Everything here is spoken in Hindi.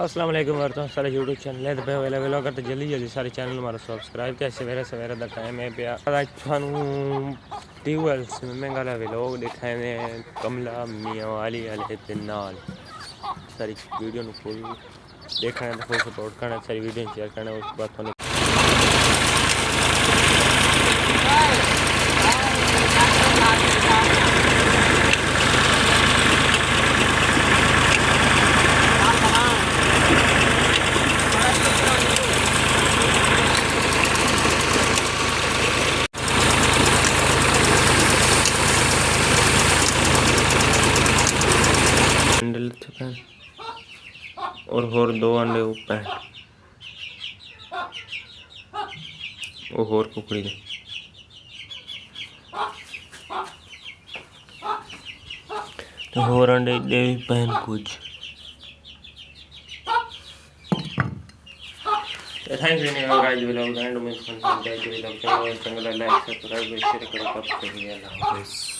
अस्सलाम वालेकुम वर्तो सारे यूट्यूब चैनल है तो वेला वेला करते जल्दी जल्दी सारे चैनल हमारा सब्सक्राइब किया सवेरे सवेरे दा टाइम है पिया आज थानू ट्यूबवेल स्विमिंग वाला व्लॉग दिखाए ने कमला मियां वाली वाले ते नाल सारी वीडियो नु फुल देखना तो फुल सपोर्ट करना सारी वीडियो शेयर करना उसके बाद थानू और दो अंडे ऊपर वो होर कुकड़ी दे तो होर अंडे दे पहन कुछ thank you guys vlog and में फन चंगा लाइक सब्सक्राइब शेयर करो।